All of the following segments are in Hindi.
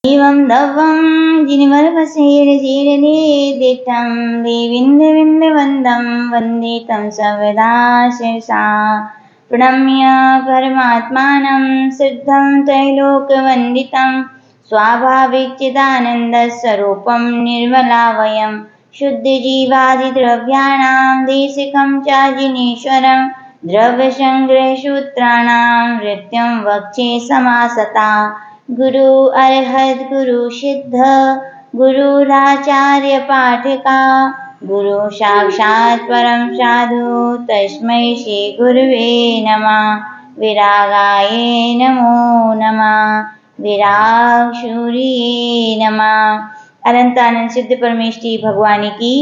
एवं दवं जिनवरवसेरजीरनिर्दिष्टं देविन्दविन्दवन्दं वन्दे तं सर्वदा शिरसा प्रणम्य परमात्मानं सिद्धं त्रैलोक्यवन्दितं स्वाभाविकचिदानन्दस्वरूपं निर्मलावयं शुद्धजीवादिद्रव्याणां देशिकं च जिनेश्वरं द्रव्यसङ्ग्रहसूत्राणां नृत्यं वक्षे समासता गुरु अर्हत गुरु सिद्ध गुरुराचार्य पाठका गुरु साक्षात् परम साधु तस्मै श्री गुरुवे नमः। विरागाय नमो नमः। विराग शूर्ये नमः। अनंत आनंद सिद्ध परमेश्वरी भगवानी की,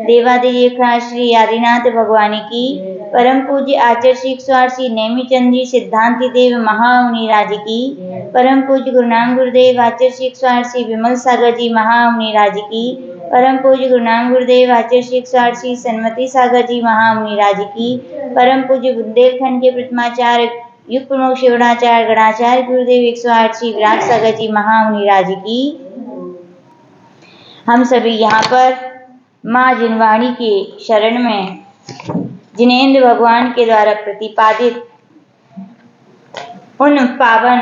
देवादिदेव श्री आदिनाथ भगवानी की, परम पूज्य आचार्य श्री श्री नेमिचंद जी सिद्धांति देव महामुनि राज की, परम पूज्य गुरुनाम गुरुदेव आचार्य श्री श्री विमल सागर जी महामुनि राज की, परम पूज्य गुरुनाम गुरुदेव आचार्य श्री श्री सन्मति सागर जी महामुनि राज की, परम पूज्य बुंदेलखंड के प्रथमाचार्य युग प्रमुख शिवणाचार्य गणाचार्य गुरुदेव 108 श्री विराट सागर जी महामुनि राज की। हम सभी यहाँ पर माँ जिनवाणी के शरण में जिनेंद्र भगवान के द्वारा प्रतिपादित उन पावन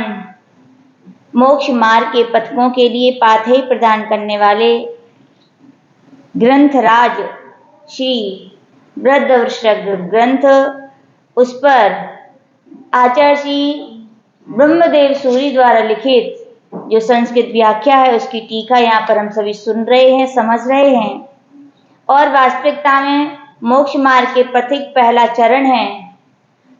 मोक्ष मार्ग के पथकों के लिए पाथेय प्रदान करने वाले ग्रंथराज श्री बृहद्रष्टक ग्रंथ, उस पर आचार्य श्री ब्रह्मदेव सूरी द्वारा लिखित जो संस्कृत व्याख्या है उसकी टीका यहाँ पर हम सभी सुन रहे हैं, समझ रहे हैं। और वास्तविकता में मोक्ष मार्ग के पथिक पहला चरण है।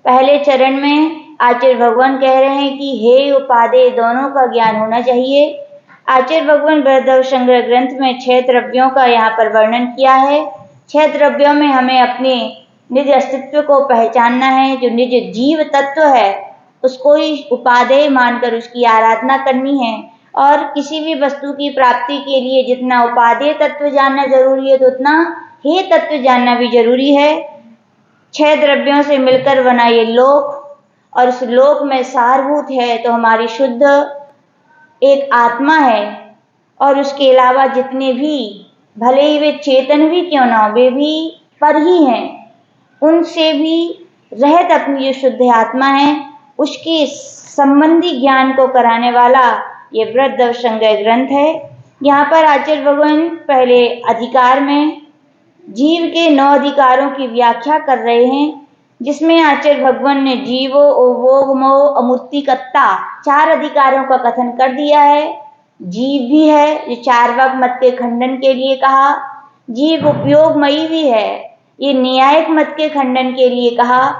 पहले चरण में आचार्य भगवान कह रहे हैं कि हे उपादेय दोनों का ज्ञान होना चाहिए। आचार्य भगवान बृहद्रष्टक संग्रह ग्रंथ में 6 द्रव्यों का यहाँ पर वर्णन किया है। 6 द्रव्यों में हमें अपने निज अस्तित्व को पहचानना है। जो निज जीव तत्व है उसको ही उपादेय मानकर उसकी आराधना करनी है। और किसी भी वस्तु की प्राप्ति के लिए जितना उपादेय तत्व जानना जरूरी है तो उतना हे तत्व जानना भी जरूरी है। 6 द्रव्यों से मिलकर बना ये लोक, और उस लोक में सारभूत है तो हमारी शुद्ध एक आत्मा है। और उसके अलावा जितने भी भले ही वे चेतन भी क्यों ना हो, वे भी पर ही हैं। उनसे भी रहित अपनी जो शुद्ध आत्मा है उसके संबंधी ज्ञान को कराने वाला ये बृहद्रष्टक संग्रह ग्रंथ है। यहाँ पर आचार्य भगवान पहले अधिकार में जीव के 9 अधिकारों की व्याख्या कर रहे हैं, जिसमें आचार्य भगवान ने जीवो ओवोग मोह अमूर्तिकत्ता 4 अधिकारों का कथन कर दिया है। जीव भी है जो चार्वाक मत के खंडन के लिए कहा, जीव उपयोगमयी भी है ये न्यायिक मत के खंडन के लिए कहा।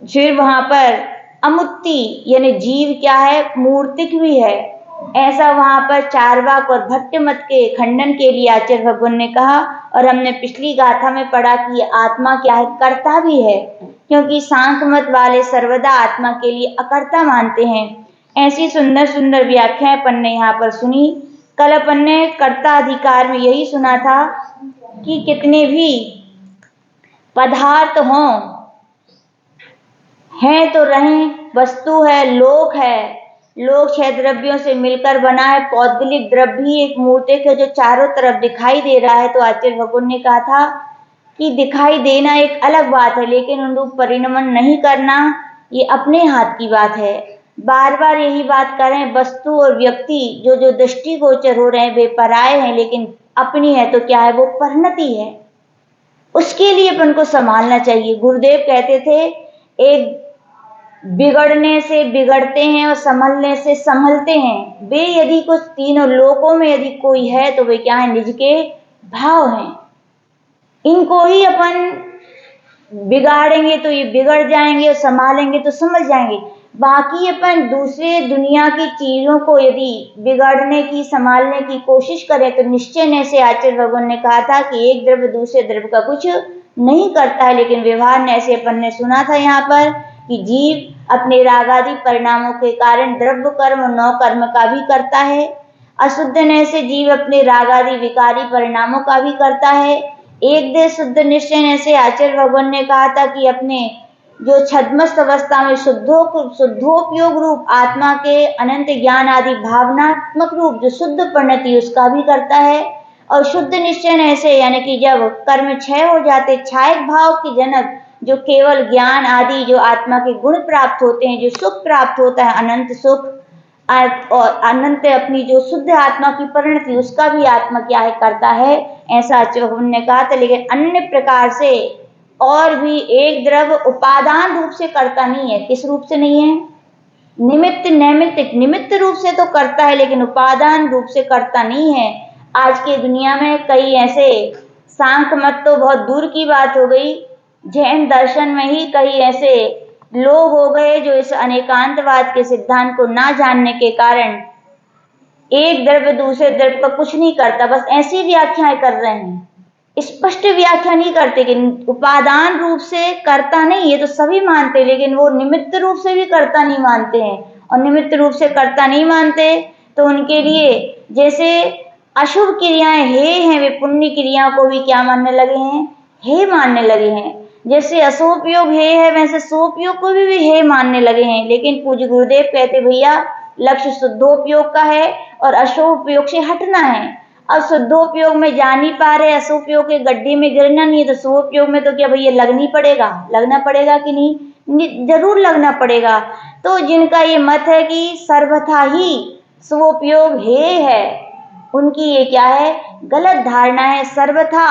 फिर वहां पर अमूर्ति यानी जीव क्या है, मूर्तिक भी है, ऐसा वहां पर चार्वाक और भट्ट मत के खंडन के लिए आचार्य भगवान ने कहा। और हमने पिछली गाथा में पढ़ा कि आत्मा क्या है, कर्ता भी है, क्योंकि सांख्य मत वाले सर्वदा आत्मा के लिए अकर्ता मानते हैं। ऐसी सुंदर सुंदर व्याख्याएं अपन ने यहाँ पर सुनी। कल अपन ने कर्ता अधिकार में यही सुना था कि कितने भी पदार्थ हों, हैं तो रहें, वस्तु है, लोक है, लोक 6 द्रव्यों से मिलकर बना है। पौद्गलिक द्रव्य भी एक मूर्तिक है जो चारों तरफ दिखाई दे रहा है। तो आचार्य भगवान ने कहा था कि दिखाई देना एक अलग बात है, लेकिन अनुरूप परिणमन नहीं करना ये अपने हाथ की बात है। बार बार यही बात कर रहे हैं, वस्तु और व्यक्ति जो जो दृष्टिगोचर हो रहे हैं वे पराये हैं, लेकिन अपनी है तो क्या है, वो परिणति है। उसके लिए अपन को संभालना चाहिए। गुरुदेव कहते थे एक बिगड़ने से बिगड़ते हैं और संभलने से संभलते हैं। वे यदि कुछ तीनों लोकों में यदि कोई है तो वे क्या है, निज के भाव हैं। इनको ही अपन बिगाड़ेंगे तो ये बिगड़ जाएंगे और संभालेंगे तो संभल जाएंगे। बाकी अपन दूसरे दुनिया की चीजों को यदि बिगाड़ने की संभालने की कोशिश करें तो निश्चय ने से आचार्य भगवान ने कहा था कि एक द्रव्य दूसरे द्रव्य का कुछ नहीं करता है, लेकिन व्यवहार ने ऐसे अपन ने सुना था यहाँ पर कि जीव अपने रागादि परिणामों के कारण द्रव्य कर्म और 9 कर्म का भी करता है। अशुद्ध ने से जीव अपने रागादि विकारी परिणामों का भी करता है। एक देश शुद्ध निश्चय ने से आचार्य भगवान ने कहा था कि अपने जो छद्मस्त अवस्था में शुद्धोपयोग रूप आत्मा के अनंत ज्ञान आदि भावनात्मक रूप जो शुद्ध परिणति उसका भी करता है। और शुद्ध निश्चय ऐसे यानी कि जब कर्म क्षय हो जाते, छायक भाव की जनक जो केवल ज्ञान आदि जो आत्मा के गुण प्राप्त होते हैं, जो सुख प्राप्त होता है, अनंत सुख और अनंत अपनी जो शुद्ध आत्मा की परिणति उसका भी आत्मा क्या है करता है, ऐसा हमने कहा था। लेकिन अन्य प्रकार से और भी एक द्रव्य उपादान रूप से करता नहीं है। किस रूप से नहीं है? निमित्त नैमित्तिक, निमित्त रूप से तो करता है लेकिन उपादान रूप से करता नहीं है। आज की दुनिया में कई ऐसे, सांख्य मत तो बहुत दूर की बात हो गई, जैन दर्शन में ही कई ऐसे लोग हो गए जो इस अनेकांतवाद के सिद्धांत को ना जानने के कारण एक द्रव्य दूसरे द्रव्य का कुछ नहीं करता, बस ऐसी व्याख्याएं कर रहे हैं, स्पष्ट व्याख्या नहीं करते कि उपादान रूप से करता नहीं, ये तो सभी मानते, लेकिन वो निमित्त रूप से भी करता नहीं मानते हैं। और निमित्त रूप से करता नहीं मानते तो उनके लिए जैसे अशुभ क्रियाएं हे हैं, वे पुण्य क्रियाओं को भी क्या मानने लगे हैं? हे मानने लगे हैं। जैसे असोपयोग हे है, वैसे सोपयोग को भी हे मानने लगे हैं। लेकिन पूज्य गुरुदेव कहते भैया लक्ष्य शुद्धोपयोग का है और अशुभोपयोग से हटना है। अब शुद्धोपयोग में जा नहीं पा रहे, असुपयोग के गड्ढे में गिरना नहीं है, तो शुभोपयोग में तो क्या भैया लगनी पड़ेगा, लगना पड़ेगा कि नहीं? जरूर लगना पड़ेगा। तो जिनका ये मत है कि सर्वथा ही शुभोपयोग है, उनकी ये क्या है? गलत धारणा है। सर्वथा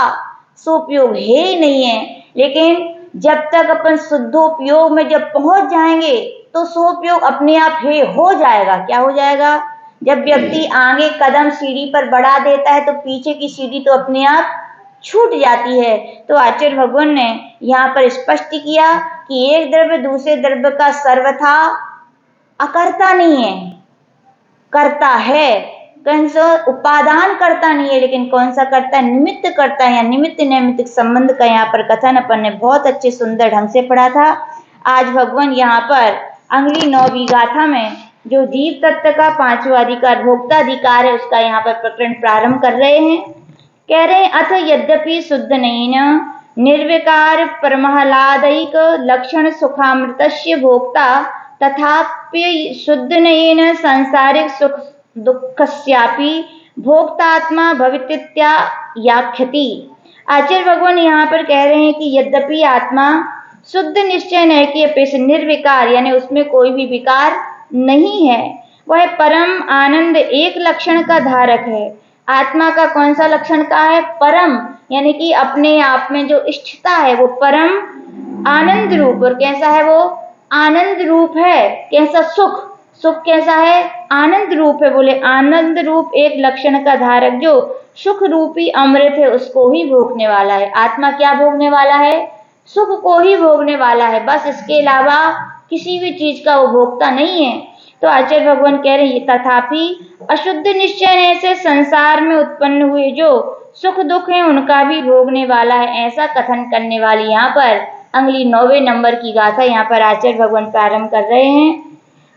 शुभोपयोग है नहीं है, लेकिन जब तक अपन शुद्धोपयोग में जब पहुंच जाएंगे तो शुभोपयोग अपने आप है हो जाएगा। क्या हो जाएगा? जब व्यक्ति आगे कदम सीढ़ी पर बढ़ा देता है तो पीछे की सीढ़ी तो अपने आप छूट जाती है। तो आचार्य भगवान ने यहाँ पर स्पष्ट किया कि एक द्रव्य दूसरे द्रव्य का सर्वथा अकर्ता नहीं है, करता है। कौन सा? उपादान करता नहीं है, लेकिन कौन सा करता है? निमित्त करता है। या निमित्त नैमित्तिक संबंध का यहाँ पर कथन अपन ने बहुत अच्छे सुंदर ढंग से पढ़ा था। आज भगवान यहाँ पर अगली 9वीं गाथा में जो जीव तत्व का 5वां अधिकार भोक्ता अधिकार है उसका यहाँ पर प्रकरण प्रारंभ कर रहे हैं। कह रहे हैं अथ यद्यपि शुद्ध नहीं न निर्विकार परमहलादैक लक्षण सुखामृतस्य भोक्ता तथापि शुद्ध नहीं न सांसारिक सुख दुखस्यापि भोक्तात्मा भवित्याख्यति। आचार्य भगवान यहाँ पर कह रहे हैं कि यद्यपि आत्मा शुद्ध निश्चय न की अपेक्षा निर्विकार यानी उसमें कोई भी विकार नहीं है, वह परम आनंद एक लक्षण का धारक है। आत्मा का कौन सा लक्षण का है? परम, यानी कि अपने आप में जो इष्टता है वो परम आनंद रूप। और कैसा है वो? आनंद रूप है। कैसा? सुख। सुख कैसा है? आनंद रूप है। बोले आनंद रूप एक लक्षण का धारक जो सुख रूपी अमृत है उसको ही भोगने वाला है। आत्मा क्या भोगने वाला है? सुख को ही भोगने वाला है, बस इसके अलावा किसी भी चीज का वो भोगता नहीं है। तो आचार्य भगवान कह रहे हैं तथापि अशुद्ध निश्चय से संसार में उत्पन्न हुए जो सुख दुख है उनका भी भोगने वाला है, ऐसा कथन करने वाली यहाँ पर अगली 9वें नंबर की गाथा यहाँ पर आचार्य भगवान प्रारंभ कर रहे हैं।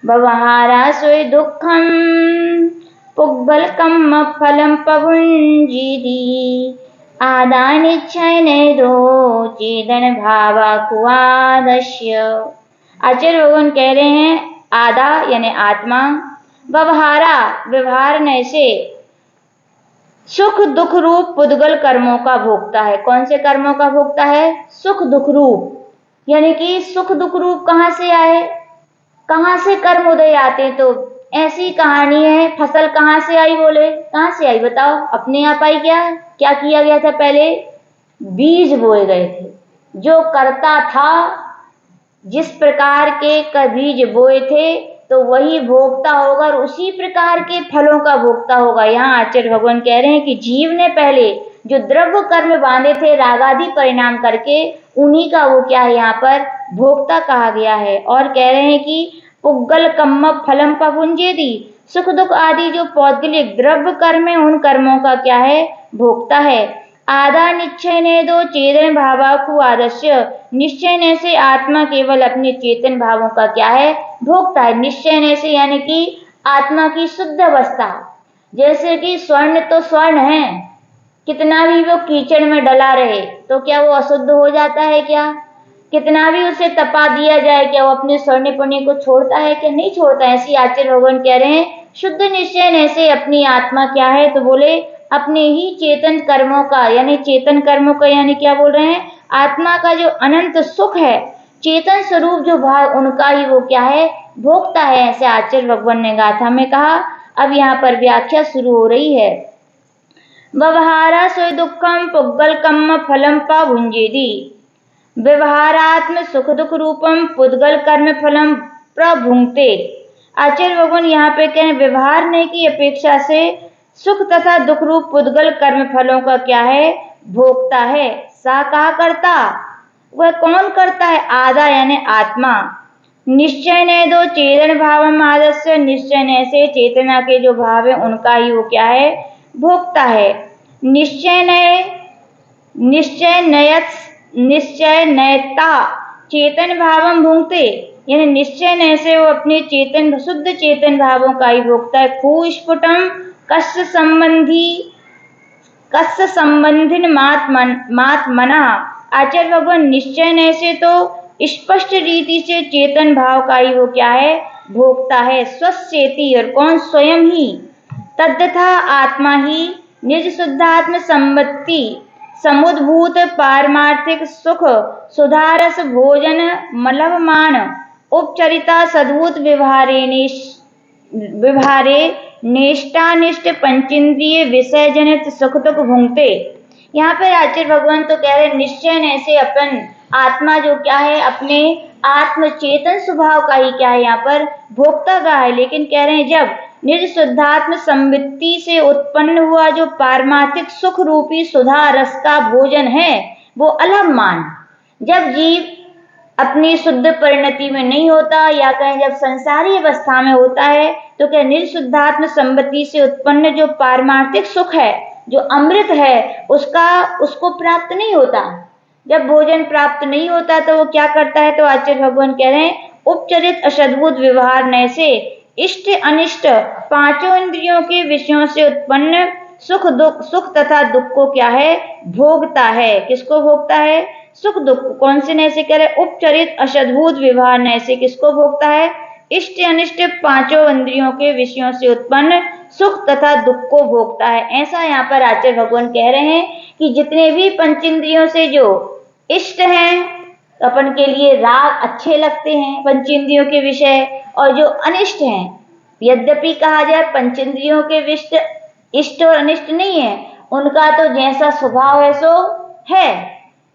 भवहारा सोय दुखम पुग्बलकम फलम पभुंजीदी आदानिच्छय दो चेदन भावा कुआदश्य। आचार्य भगवान कह रहे हैं आदा यानी आत्मा, व्यवहारा व्यवहार न से सुख दुख रूप पुद्गल कर्मों का भोगता है। कौन से कर्मों का भोगता है? सुख दुख रूप, यानी कि सुख दुख रूप कहाँ से आए, कहाँ से कर्म उदय आते? तो ऐसी कहानी है, फसल कहाँ से आई? बोले कहाँ से आई बताओ? अपने आप आई क्या? क्या किया गया था? पहले बीज बोए गए थे। जो करता था जिस प्रकार के बीज बोए थे तो वही भोगता होगा और उसी प्रकार के फलों का भोगता होगा। यहाँ आचार्य भगवान कह रहे हैं कि जीव ने पहले जो द्रव्य कर्म बांधे थे रागादि परिणाम करके, उन्हीं का वो क्या है यहाँ पर भोक्ता कहा गया है। और कह रहे हैं कि पुग्गल कम्म फलम पभुंजेदी, सुख दुख आदि जो पौद्गलिक द्रव्य कर्म है उन कर्मों का क्या है? भोक्ता है। आधा निश्चय ने दो चेतन भावाकु आदस्य, निश्चय ने से आत्मा केवल अपने चेतन भावों का क्या है? भोगता है। निश्चय ने से यानी कि आत्मा की शुद्ध अवस्था, जैसे कि स्वर्ण तो स्वर्ण है, कितना भी वो कीचड़ में डला रहे तो क्या वो अशुद्ध हो जाता है क्या? कितना भी उसे तपा दिया जाए, क्या वो अपने स्वर्ण पुण्य को छोड़ता है? क्या नहीं छोड़ता है। ऐसी आचार्य भगवान कह रहे हैं शुद्ध निश्चय ऐसे अपनी आत्मा क्या है, तो बोले अपने ही चेतन कर्मों का, यानी चेतन कर्मों का यानी क्या बोल रहे हैं, आत्मा का जो अनंत सुख है, चेतन स्वरूप जो भाव, उनका ही वो क्या है, भोगता है। ऐसे आचार्य भगवान ने गाथा में कहा। अब यहाँ पर व्याख्या शुरू हो रही है। व्यवहारा सोय दुखम पुग्गल कम्म फलम पा भुंजेदी, व्यवहारात्म सुख दुख रूपम पुद्गल कर्म फलम प्रभुंगते। आचार्य भगवान यहाँ पे कहें व्यवहार की अपेक्षा से सुख तथा दुख रूप पुद्गल कर्म फलों का क्या है, भोगता है। सा कहा करता, वह कौन करता है, आधा यानी आत्मा। निश्चय ने दो चेतन भाव आदस्य, निश्चय ने से चेतना के जो भाव है उनका ही वो क्या है, भोगता है। निश्चय नयता चेतन भावम भुंगते, यानी निश्चय नय से वो अपने चेतन शुद्ध चेतन भावों का ही भोगता है। खुस्फुटम कस्य संबंधिन मात मना। आचार्य भगवान निश्चय नय से तो स्पष्ट रीति से चेतन भाव का ही वो क्या है, भोगता है। स्वस्येति, और कौन, स्वयं ही। तद्यथा आत्मा ही निज शुद्धात्म संपत्ति समुद्भूत पारमार्थिक सुख सुधारस भोजन मलवमान उपचरिता सद्भूत व्यवहारे निष्ठानिष्ठ पंचेंद्रिय विषय जनित सुख दुख भुंगते। यहाँ पर आचार्य भगवान तो कह रहे निश्चय ऐसे अपन आत्मा जो क्या है, अपने आत्म चेतन स्वभाव का ही क्या है यहाँ पर भोक्ता का है। लेकिन कह रहे हैं जब निज शुद्धात्म संवृत्ति से उत्पन्न हुआ जो पारमार्थिक सुख रूपी सुधा रस का भोजन है, वो अलग मान। जब जीव अपनी शुद्ध परिणति में नहीं होता, या कहें जब संसारी अवस्था में होता है, तो क्या निज शुद्धात्म संवृत्ति से उत्पन्न जो पारमार्थिक सुख है, जो अमृत है, उसको प्राप्त नहीं होता। जब भोजन प्राप्त नहीं होता तो वो क्या करता है, तो आचार्य भगवान कह रहे हैं उपचरित अशद्भुत व्यवहार नय से इष्ट अनिष्ट पांचों इंद्रियों के विषयों से उत्पन्न सुख तथा दुख को क्या है, भोगता है। किसको भोगता है, सुख दुख। कौन से नय से कह रहे, उपचरित अशद्भुत व्यवहार नय से किसको भोगता है, इष्ट अनिष्ट पांचों इंद्रियों के विषयों से उत्पन्न सुख तथा दुख को भोगता है। ऐसा यहाँ पर आचार्य भगवान कह रहे हैं कि जितने भी पंचेंद्रियों से जो इष्ट हैं, अपन के लिए राग अच्छे लगते हैं पंचेंद्रियों के विषय, और जो अनिष्ट हैं, यद्यपि कहा जाए पंचेंद्रियों के विषय इष्ट और अनिष्ट नहीं है, उनका तो जैसा स्वभाव है सो है।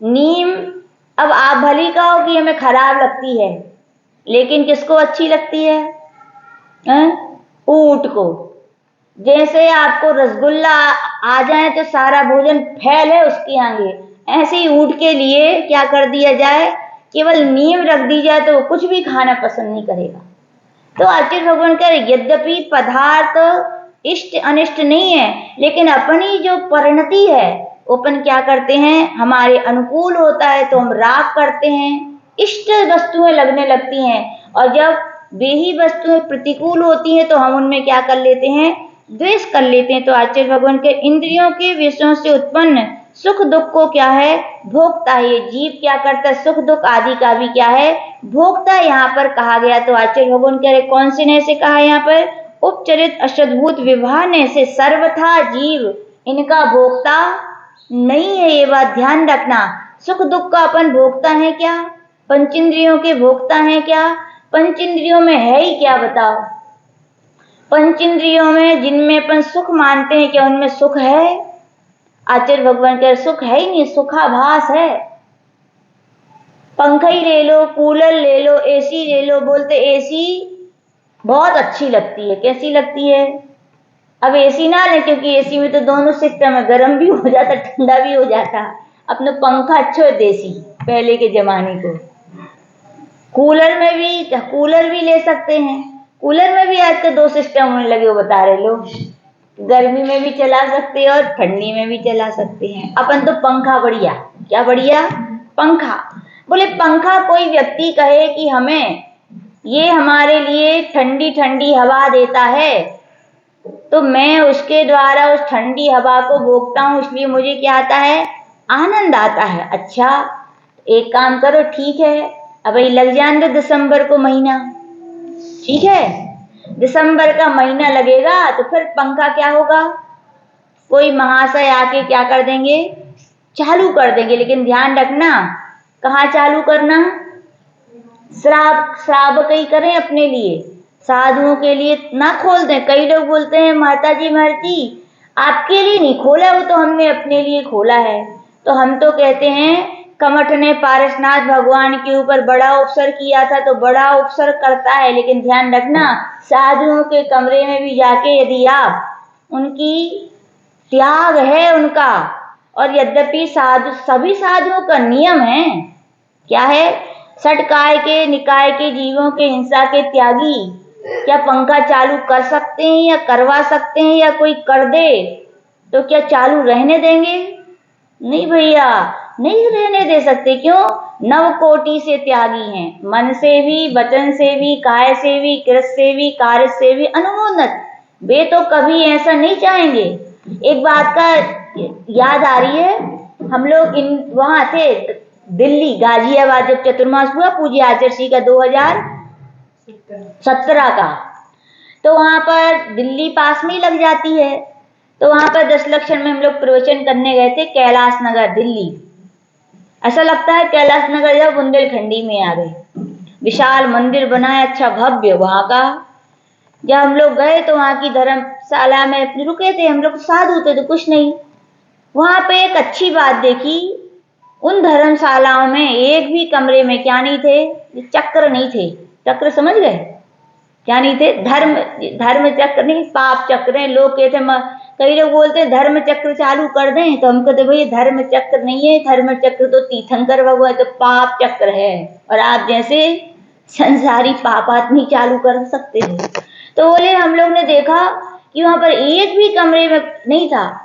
नीम, अब आप भली कहो कि हमें खराब लगती है, लेकिन किसको अच्छी लगती है, ऊंट को। जैसे आपको रसगुल्ला आ जाए तो सारा भोजन फैल है उसके आगे, ऐसे ही ऊंट के लिए क्या कर दिया जाए, केवल नीम रख दी जाए तो वो कुछ भी खाना पसंद नहीं करेगा। तो आचार्य भगवान कह रहे यद्यपि पदार्थ इष्ट अनिष्ट नहीं है, लेकिन अपनी जो परिणति है अपन क्या करते हैं, हमारे अनुकूल होता है तो हम राग करते हैं, इष्ट वस्तुएं लगने लगती हैं, और जब वे ही वस्तुएं प्रतिकूल होती हैं तो हम उनमें क्या कर लेते हैं, द्वेष कर लेते हैं। तो आचार्य भगवान के इंद्रियों के विषयों से उत्पन्न सुख दुख को क्या है, भोगता है। ये जीव क्या करता है, सुख दुख आदि का भी क्या है, भोगता है। यहाँ पर कहा गया तो आचार्य भगवान कह रहे कौन से ने से कहा यहाँ पर, उपचरित अशद्भुत विवाह ने से सर्वथा जीव इनका भोगता नहीं है। ये बात ध्यान रखना, सुख दुख का अपन भोगता है क्या, पंचेंद्रियों के भोगता है क्या, पंचेंद्रियों में है ही क्या बताओ। पंचेंद्रियों में जिनमें अपन सुख मानते हैं, क्या उनमें सुख है, आचार्य भगवान कह सुख है ही नहीं, सुखाभास है। पंखा ही ले लो, कूलर ले लो, एसी ले लो, बोलते एसी बहुत अच्छी लगती है, कैसी लगती है। अब एसी ना ले, क्योंकि एसी में तो दोनों सिस्टम है, गर्म भी हो जाता ठंडा भी हो जाता। अपने पंखा अच्छा है देसी, पहले के जमाने को। कूलर भी ले सकते हैं, कूलर में भी आज के दो सिस्टम होने लगे, वो बता रहे लोग, गर्मी में भी चला सकते हैं और ठंडी में भी चला सकते हैं। अपन तो पंखा बढ़िया, क्या बढ़िया, पंखा। बोले पंखा कोई व्यक्ति कहे कि हमें ये हमारे लिए ठंडी ठंडी हवा देता है, तो मैं उसके द्वारा उस ठंडी हवा को भोगता हूं, इसलिए मुझे क्या आता है, आनंद आता है। अच्छा, एक काम करो, ठीक है, अब भाई लग जाने दो दिसंबर को महीना, ठीक है, दिसंबर का महीना लगेगा तो फिर पंखा क्या होगा, कोई महाशय आके क्या कर देंगे, चालू कर देंगे। लेकिन ध्यान रखना, कहाँ चालू करना, श्रावक ही करें अपने लिए, साधुओं के लिए ना खोल दें। कई लोग बोलते हैं माता जी आपके लिए नहीं खोला, वो तो हमने अपने लिए खोला है। तो हम तो कहते हैं कमठ ने पारसनाथ भगवान के ऊपर बड़ा उपसर किया था तो बड़ा उपसर करता है, लेकिन ध्यान रखना साधुओं के कमरे में भी जाके यदि आप उनकी त्याग है उनका, और यद्यपि सभी साधुओं का नियम है, क्या है, षटकाय के निकाय के जीवों के हिंसा के त्यागी क्या पंखा चालू कर सकते हैं या करवा सकते हैं, या कोई कर दे तो क्या चालू रहने देंगे? नहीं भैया, नहीं रहने दे सकते। क्यों? नव कोटि से त्यागी हैं, मन से भी, वचन से भी, काय से भी, कृत से भी, कार्य से भी अनुमोदन। वे तो कभी ऐसा नहीं चाहेंगे। एक बात का याद आ रही है, हम लोग वहां थे दिल्ली गाजियाबाद, जब चतुर्मास हुआ पूज्य आचार्य का 2017 का, तो वहां पर दिल्ली पास में ही लग जाती है, तो वहां पर 10 लक्षण में हम लोग प्रवचन करने गए थे, कैलाश नगर दिल्ली। ऐसा लगता है कैलाश नगर या बुंदेलखंडी में आ गए। विशाल मंदिर बना है, अच्छा भव्य वहां का। जब हम लोग गए तो वहां की धर्मशाला में रुके थे, हम लोग साधु थे तो कुछ नहीं। वहां पे एक अच्छी बात देखी, उन धर्मशालाओं में एक भी कमरे में क्या नहीं थे, चक्र नहीं थे। चक्र समझ गए क्या नहीं थे? धर्म चक्र नहीं, पाप चक्र है। लोग कहते, कई लोग बोलते हैं धर्म चक्र चालू कर दें, तो हम कहते भाई धर्म चक्र नहीं है, धर्म चक्र तो तीर्थंकर भगवान, तो पाप चक्र है, और आप जैसे संसारी पाप आदमी चालू कर सकते हैं। तो बोले हम लोग ने देखा कि वहां पर एक भी कमरे में नहीं था।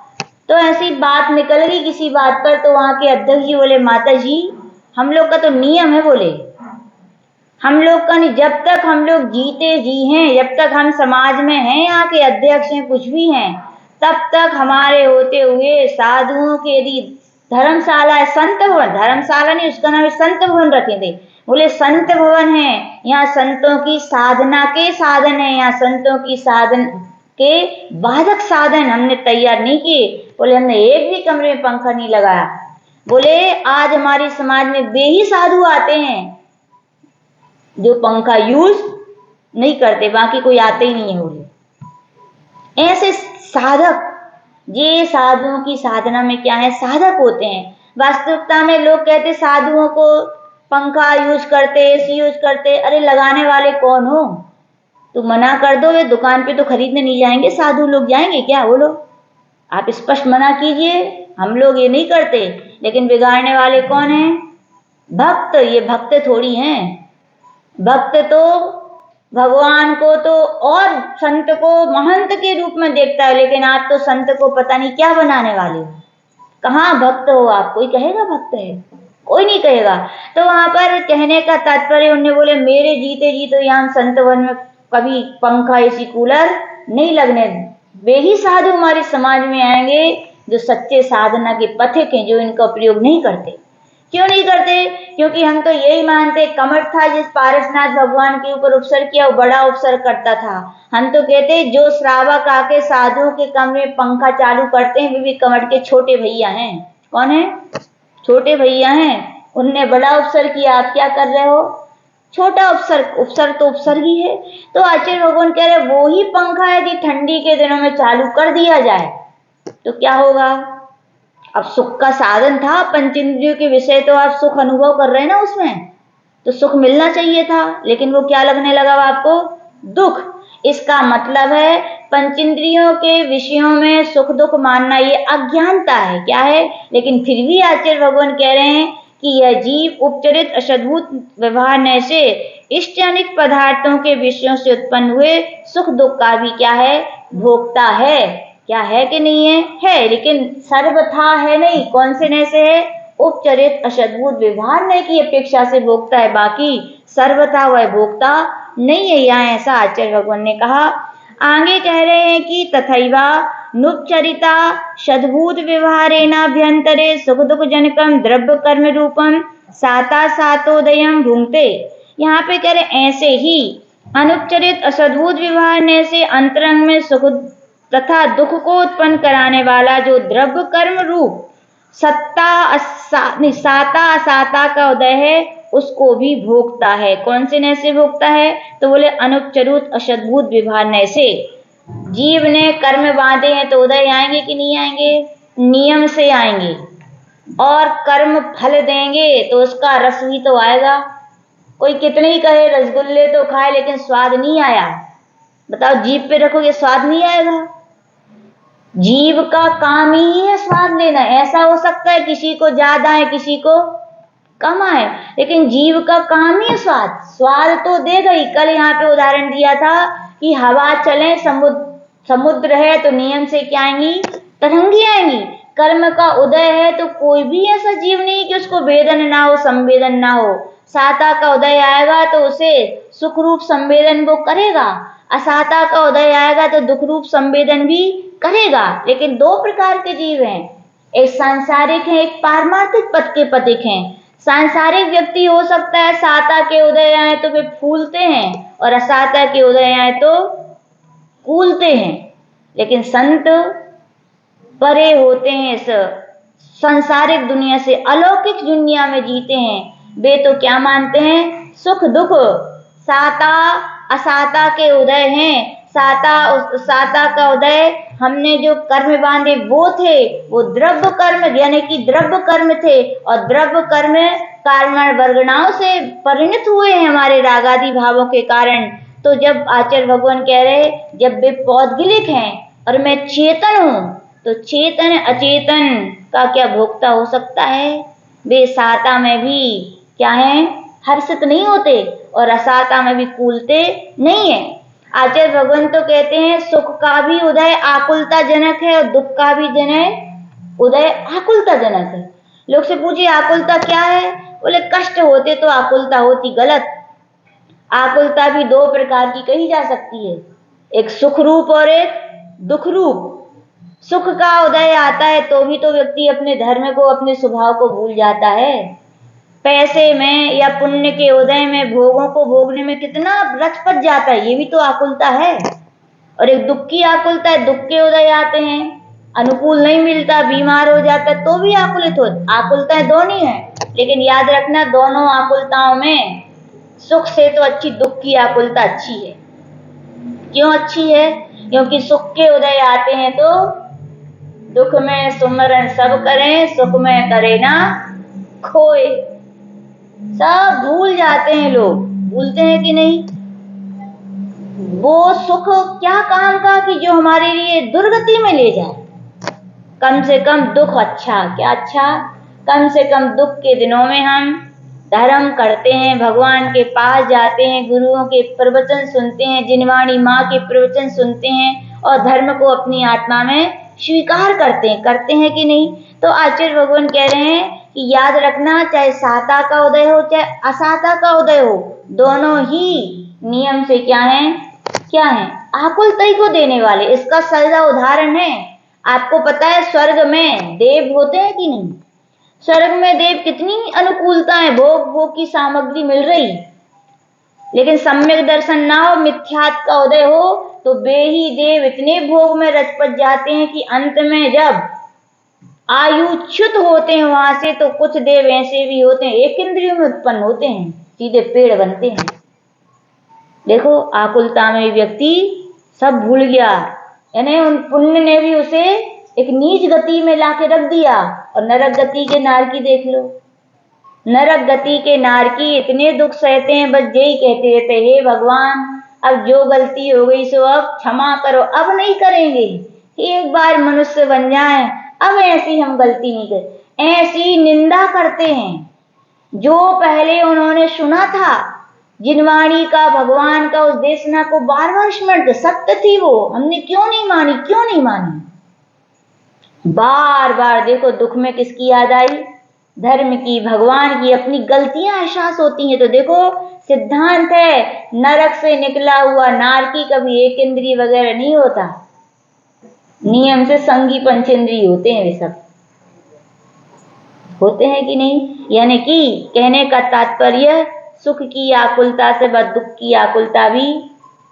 तो ऐसी बात निकल गई किसी बात पर, तो वहां के अध्यक्ष जी बोले माता जी हम लोग का तो नियम है, बोले हम लोग का नहीं, जब तक हम लोग जीते जी हैं, जब तक हम समाज में हैं, यहाँ के अध्यक्ष हैं, कुछ भी हैं, तब तक हमारे होते हुए साधुओं के यदि धर्मशाला है, संत भवन, धर्मशाला नहीं उसका नाम संत भवन रखे थे। बोले संत भवन है, यहाँ संतों की साधना के साधन है, यहाँ संतों की साधन के बाधक साधन हमने तैयार नहीं किए। बोले हमने एक भी कमरे में पंखा नहीं लगाया। बोले आज हमारे समाज में वे ही साधु आते हैं जो पंखा यूज नहीं करते, बाकी कोई आते ही नहीं है। बोले ऐसे साधक, ये साधुओं की साधना में क्या है, साधक होते हैं। वास्तविकता में लोग कहते साधुओं को पंखा यूज करते, एसी यूज करते, अरे लगाने वाले कौन हो? तो मना कर दो, वे दुकान पे तो खरीदने नहीं जाएंगे, साधु लोग जाएंगे क्या? बोलो, आप स्पष्ट मना कीजिए, हम लोग ये नहीं करते। लेकिन बिगाड़ने वाले कौन है? भक्त। ये भक्त थोड़ी हैं, भक्त तो भगवान को तो और संत को महंत के रूप में देखता है, लेकिन आप तो संत को पता नहीं क्या बनाने वाले हो। कहाँ भक्त हो आप? कोई कहेगा भक्त है? कोई नहीं कहेगा। तो वहां पर कहने का तात्पर्य, उन्हें बोले मेरे जीते जी तो यहाँ संत वन में कभी पंखा एसी कूलर नहीं लगने। वे ही साधु हमारे समाज में आएंगे जो सच्चे साधना के पथिक हैं, जो इनका प्रयोग नहीं करते। क्यों नहीं करते? क्योंकि हम तो यही मानते कमठ था जिस पारसनाथ भगवान के ऊपर उपसर किया वो बड़ा उपसर करता था। हम तो कहते जो श्रावक आके साधुओं के कमरे में पंखा चालू करते हैं वे भी कमठ के छोटे भैया हैं। कौन है? छोटे भैया हैं। उनने बड़ा उपसर किया, आप क्या कर रहे हो? छोटा उपसर। उपसर तो उपसर ही है। तो आचार्य भगवान कह रहे वो ही पंखा यदि ठंडी के दिनों में चालू कर दिया जाए तो क्या होगा? अब सुख का साधन था, पंचेंद्रियों के विषय तो आप सुख अनुभव कर रहे हैं ना, उसमें तो सुख मिलना चाहिए था, लेकिन वो क्या लगने लगा आपको? दुख। इसका मतलब है पंचेंद्रियों के विषयों में सुख दुख मानना ये अज्ञानता है। क्या है? लेकिन फिर भी आचार्य भगवान कह रहे हैं कि यह जीव उपचरित अशद्भुत व्यवहार से इष्टानिक पदार्थों के विषयों से उत्पन्न हुए सुख दुख का भी क्या है? भोक्ता है। क्या है कि नहीं है? है, लेकिन सर्वथा है नहीं। कौन से नय से है? उपचरित अशद्भुत व्यवहार नय की अपेक्षा से भोक्ता है, बाकी सर्वथा वह भोक्ता नहीं है। यहाँ ऐसा आचार्य भगवान ने कहा। आगे कह रहे हैं कि तथैवा नुपचरिता सद्भूत व्यवहारेणाभ्यंतरे सुख दुख जनकम द्रव्य कर्म रूपम साता सातोदयम भुंक्ते। यहाँ पे कह रहे ऐसे ही अनुपचरित असद्भुत विवाह से अंतरंग में सुख तथा दुख को उत्पन्न कराने वाला जो द्रव्य कर्म रूप साता असाता का उदय है उसको भी भोगता है। कौन से नय से भोगता है? तो बोले अनुपचरुत अशद्भुत विवाह नय से। जीव ने कर्म बांधे हैं तो उदय आएंगे कि नहीं आएंगे? नियम से आएंगे। और कर्म फल देंगे तो उसका रस भी तो आएगा। कोई कितने ही कहे रसगुल्ले तो खाए लेकिन स्वाद नहीं आया, बताओ जीभ पे रखोगे स्वाद नहीं आएगा। जीव का काम ही है स्वाद लेना। ऐसा हो सकता है किसी को ज्यादा है किसी को कम आए, लेकिन जीव का काम ही है स्वाद। स्वाद तो देगा ही। कल यहाँ पे उदाहरण दिया था कि हवा चले, समुद्र है तो नियम से क्या आएंगी? तरंगी आएंगी। कर्म का उदय है तो कोई भी ऐसा जीव नहीं कि उसको वेदन ना हो, संवेदन ना हो। साता का उदय आएगा तो उसे सुख रूप संवेदन वो करेगा, असाता का उदय आएगा तो दुख रूप संवेदन भी करेगा। लेकिन दो प्रकार के जीव हैं, एक सांसारिक है, एक पारमार्थिक पद के पथिक हैं। सांसारिक व्यक्ति हो सकता है साता के उदय आए तो वे फूलते हैं और असाता के उदय आए तो कूलते हैं। लेकिन संत परे होते हैं, इस सांसारिक दुनिया से अलौकिक दुनिया में जीते हैं। वे तो क्या मानते हैं? सुख दुख साता असाता के उदय हैं। साता का उदय हमने जो कर्म बांधे वो थे, वो द्रव्य कर्म यानी कि द्रव्य कर्म थे। और द्रव्य कर्म कारण वर्गणाओं से परिणत हुए हैं हमारे रागादि भावों के कारण। तो जब आचार्य भगवान कह रहे जब वे पौद्गलिक हैं और मैं चेतन हूं, तो चेतन अचेतन का क्या भोक्ता हो सकता है? वे साता में भी क्या है? हर्षित नहीं होते और असाता में भी कूलते नहीं है। आचार्य भगवान तो कहते हैं सुख का भी उदय आकुलता जनक है और दुख का भी उदय आकुलता जनक है। लोग से पूछिए आकुलता क्या है? बोले कष्ट होते तो आकुलता होती। गलत। आकुलता भी दो प्रकार की कही जा सकती है, एक सुख रूप और एक दुख रूप। सुख का उदय आता है तो भी तो व्यक्ति अपने धर्म को, अपने स्वभाव को भूल जाता है। पैसे में या पुण्य के उदय में भोगों को भोगने में कितना रचपच जाता है, ये भी तो आकुलता है। और एक दुख की आकुलता है, दुख के उदय आते हैं, अनुकूल नहीं मिलता, बीमार हो जाता है तो भी आकुलित हो। आकुलताएं दोनों है, लेकिन याद रखना दोनों आकुलताओं में सुख से तो अच्छी दुख की आकुलता अच्छी है। क्यों अच्छी है? क्योंकि सुख के उदय आते हैं तो दुख में सुमरन सब करें, सुख में करे ना खोए। सब भूल जाते हैं लोग, भूलते हैं कि नहीं? वो सुख क्या काम का कि जो हमारे लिए दुर्गति में ले जाए। कम से कम दुख अच्छा, क्या अच्छा? कम से कम दुख के दिनों में हम धर्म करते हैं, भगवान के पास जाते हैं, गुरुओं के प्रवचन सुनते हैं, जिनवाणी माँ के प्रवचन सुनते हैं और धर्म को अपनी आत्मा में स्वीकार करते हैं कि नहीं? तो आचार्य भगवान कह रहे हैं कि याद रखना, चाहे साता का उदय हो चाहे असाता का उदय हो, दोनों ही नियम से क्या है? आकुलता को देने वाले। इसका सजा उदाहरण है। आपको पता है स्वर्ग में देव होते हैं कि नहीं? स्वर्ग में देव कितनी अनुकूलता है, भोग की सामग्री मिल रही, लेकिन सम्यक दर्शन ना हो, मिथ्यात्व का उदय हो तो वे ही देव इतने भोग में रचपच जाते हैं कि अंत में जब आयुच्युत होते हैं वहां से, तो कुछ देव ऐसे भी होते हैं एक इंद्रियों में उत्पन्न होते हैं, सीधे पेड़ बनते हैं। देखो आकुलता में व्यक्ति सब भूल गया, यानी उन पुण्य ने भी उसे एक नीच गति में लाके रख दिया। और नरक गति के नारकी देख लो, नरक गति के नारकी इतने दुख सहते हैं, बस यही कहते रहते हे भगवान अब जो गलती हो गई सो अब क्षमा करो, अब नहीं करेंगे, एक बार मनुष्य बन जाए, अब ऐसी हम गलती नहीं करें। ऐसी निंदा करते हैं जो पहले उन्होंने सुना था जिनवाणी का, भगवान का उस देशना को बार बार स्मरण, सत्य थी वो, हमने क्यों नहीं मानी। बार बार देखो दुख में किसकी याद आई? धर्म की, भगवान की। अपनी गलतियां एहसास होती हैं तो देखो सिद्धांत है, नरक से निकला हुआ नारकी कभी एक इंद्रिय वगैरह नहीं होता, नियम से संगी पंचेंद्रिय होते हैं वे सब। होते हैं कि नहीं? यानी कि कहने का तात्पर्य सुख की आकुलता से व दुख की आकुलता भी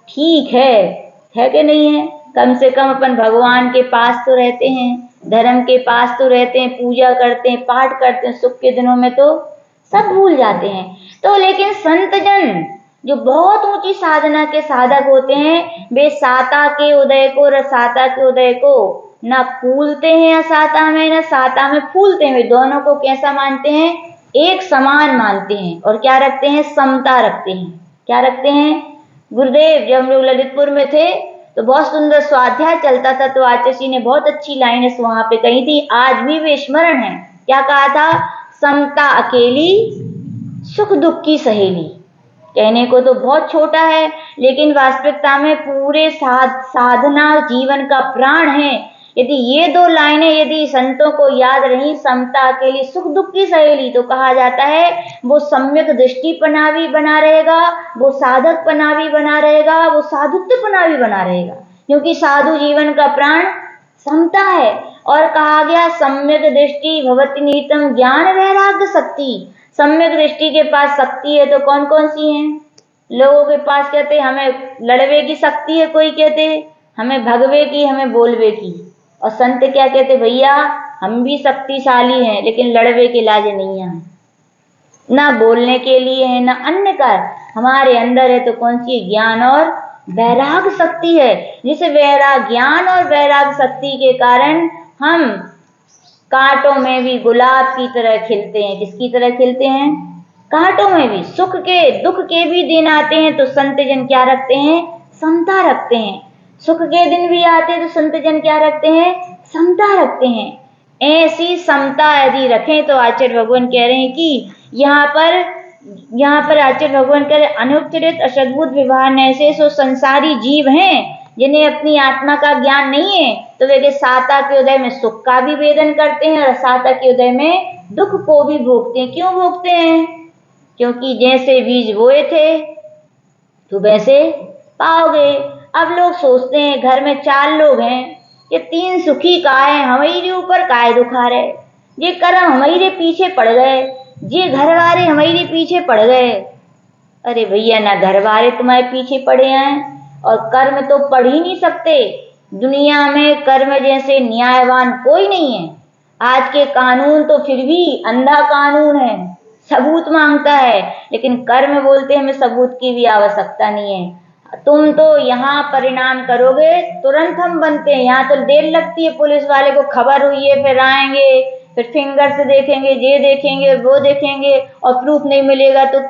ठीक है कि नहीं है? कम से कम अपन भगवान के पास तो रहते हैं, धर्म के पास तो रहते हैं, पूजा करते हैं, पाठ करते हैं, सुख के दिनों में तो सब भूल जाते हैं। तो लेकिन संत जन जो बहुत ऊंची साधना के साधक होते हैं, वे साता के उदय को रसाता के उदय को न फूलते हैं असाता में, न साता में फूलते हैं। वे दोनों को कैसा मानते हैं? एक समान मानते हैं। और क्या रखते हैं? समता रखते हैं। क्या रखते हैं? गुरुदेव जब हम लोग ललितपुर में थे तो बहुत सुंदर स्वाध्याय चलता था, तो आचार्य जी ने बहुत अच्छी लाइनें वहां पे कही थी, आज भी वे स्मरण है। क्या कहा था? समता अकेली, सुख दुख की सहेली। कहने को तो बहुत छोटा है, लेकिन वास्तविकता में पूरे साधना जीवन का प्राण है। यदि ये दो लाइनें यदि संतों को याद रही, समता अकेली, सुख दुख की सहेली, तो कहा जाता है वो सम्यक दृष्टिपना भी बना रहेगा, वो साधकपना भी बना रहेगा, वो साधुत्वपना भी बना रहेगा, क्योंकि साधु जीवन का प्राण समता है। और कहा गया सम्यक दृष्टि भवति नीतम ज्ञान वैराग्य शक्ति। सम्यक दृष्टि के पास शक्ति है तो कौन कौन सी है? लोगों के पास कहते हमें लड़वे की शक्ति है, कोई कहते हमें भगवे की, हमें बोलवे की। और संत क्या कहते? भैया हम भी शक्तिशाली हैं, लेकिन लड़वे के लाजे नहीं है, ना बोलने के लिए है, ना अन्य कर हमारे अंदर है। तो कौन सी? ज्ञान और वैराग शक्ति है। जिस ज्ञान और वैराग शक्ति के कारण हम कांटों में भी गुलाब की तरह खिलते हैं। किसकी तरह खिलते हैं? कांटों में भी। सुख के दुख के भी दिन आते हैं तो संत जन क्या रखते हैं? समता रखते हैं। सुख के दिन भी आते हैं तो संत जन क्या रखते हैं? समता रखते हैं। ऐसी समता यदि रखें तो आचार्य भगवान कह रहे हैं कि यहाँ पर आचार्य भगवान कह रहे अनुपचरित असद्भुत विवाह ऐसे सो संसारी जीव हैं जिन्हें अपनी आत्मा का ज्ञान नहीं है, तो वे साता के उदय में सुख का भी वेदन करते हैं और साता के उदय में दुख को भी भोगते हैं। क्यों भोगते हैं? क्योंकि जैसे बीज बोए थे तो वैसे पाओगे। अब लोग सोचते हैं घर में 4 लोग हैं, ये 3 सुखी काहे हमारे ऊपर काहे दुखा रहे, ये कर्म हमारे पीछे पड़ गए, ये घर वाले हमारे पीछे पड़ गए। अरे भैया ना घर वाले तुम्हारे पीछे पड़े हैं और कर्म तो पढ़ ही नहीं सकते। दुनिया में कर्म जैसे न्यायवान कोई नहीं है। आज के कानून तो फिर भी अंधा कानून है, सबूत मांगता है, लेकिन कर्म बोलते हैं हमें सबूत की भी आवश्यकता नहीं है। तुम तो यहाँ परिणाम करोगे तुरंत हम बनते हैं। यहाँ तो देर लगती है, पुलिस वाले को खबर हुई है, फिर आएंगे, फिर फिंगर से देखेंगे, ये देखेंगे, वो देखेंगे, और प्रूफ नहीं मिलेगा तो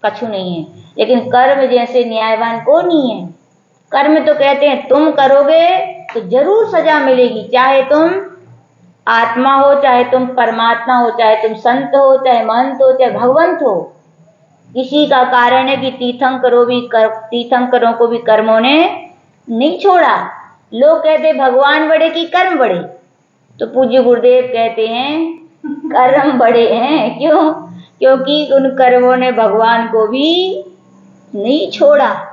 कछु नहीं है। लेकिन कर्म जैसे न्यायवान को नहीं है। कर्म तो कहते हैं तुम करोगे तो जरूर सजा मिलेगी, चाहे तुम आत्मा हो, चाहे तुम परमात्मा हो, चाहे तुम संत हो, चाहे महंत हो, चाहे भगवंत हो। इसी का कारण है कि तीर्थंकरों को भी कर्मों ने नहीं छोड़ा। लोग कहते भगवान बड़े कि कर्म बड़े, तो पूज्य गुरुदेव कहते हैं कर्म बड़े हैं। क्यों? क्योंकि उन कर्मों ने भगवान को भी नहीं छोड़ा।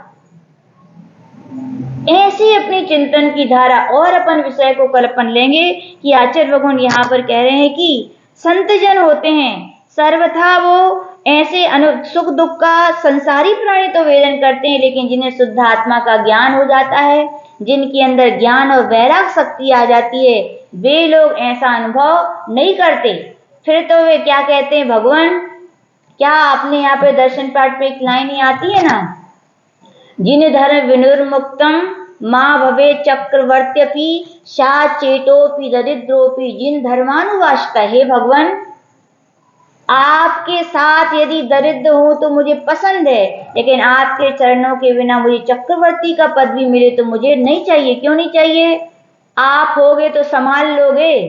ऐसे अपनी चिंतन की धारा और अपन विषय को कल्पन लेंगे कि आचार्य भगवान यहाँ पर कह रहे हैं कि संत जन होते हैं सर्वथा वो ऐसे सुख दुख का संसारी प्राणी तो वेदन करते हैं, लेकिन जिन्हें शुद्ध आत्मा का ज्ञान हो जाता है, जिनके अंदर ज्ञान और वैराग शक्ति आ जाती है, वे लोग ऐसा अनुभव नहीं करते। फिर तो वे क्या कहते हैं? भगवान क्या आपने यहाँ पे दर्शन पाठ पे एक लाइन ही आती है ना, जिन धर्म विनिर्मुक्तम माँ भवे चक्रवर्त्यपि सा चेतोपि दरिद्रोपि जिन धर्मानुवास। हे भगवान आपके साथ यदि दरिद्र हूं तो मुझे पसंद है, लेकिन आपके चरणों के बिना मुझे चक्रवर्ती का पद भी मिले तो मुझे नहीं चाहिए। क्यों नहीं चाहिए? आप होगे तो संभाल लोगे।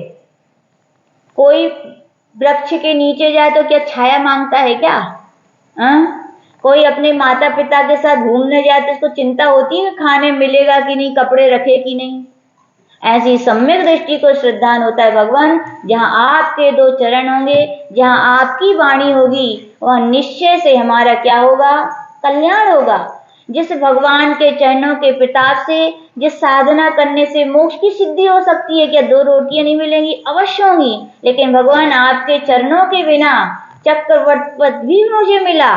कोई वृक्ष के नीचे जाए तो क्या छाया मांगता है क्या? कोई अपने माता पिता के साथ घूमने जाए तो उसको चिंता होती है खाने मिलेगा कि नहीं, कपड़े रखे कि नहीं। ऐसी सम्यक दृष्टि को श्रद्धान होता है भगवान, जहां आपके 2 चरण होंगे, जहां आपकी वाणी होगी, वहां निश्चय से हमारा क्या होगा? कल्याण होगा। जिस भगवान के चरणों के प्रताप से, जिस साधना करने से मोक्ष की सिद्धि हो सकती है, क्या 2 रोटियां नहीं मिलेंगी? अवश्य होंगी। लेकिन भगवान आपके चरणों के बिना चक्रवर्ती पद भी मुझे मिला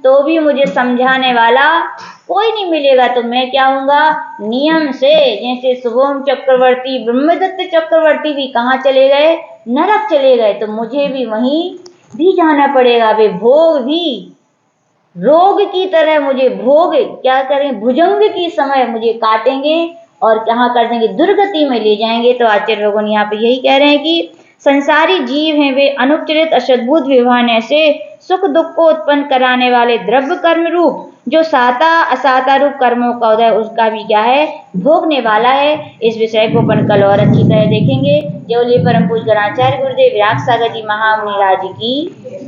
तो भी मुझे समझाने वाला कोई नहीं मिलेगा, तो मैं क्या हूँगा? नियम से, जैसे शुभम चक्रवर्ती, ब्रह्मदत्त चक्रवर्ती भी कहाँ चले गए? नरक चले गए, तो मुझे भी वहीं भी जाना पड़ेगा। वे भोग भी रोग की तरह मुझे भोग क्या करें? भुजंग की समय मुझे काटेंगे और कहाँ कर देंगे? दुर्गति में ले जाएंगे। तो आचार्य भगवान यहाँ पे यही कह रहे हैं कि संसारी जीव हैं वे अनुपचरित अशुद्भुत विवाहन ऐसे सुख दुख को उत्पन्न कराने वाले द्रव्य कर्म रूप जो साता असाता रूप कर्मों का उदय उसका भी क्या है? भोगने वाला है। इस विषय को अपन कल और अच्छी तरह देखेंगे। जो परम पूज्य गणाचार्य गुरुदेव विराग सागर जी महामुनि राज की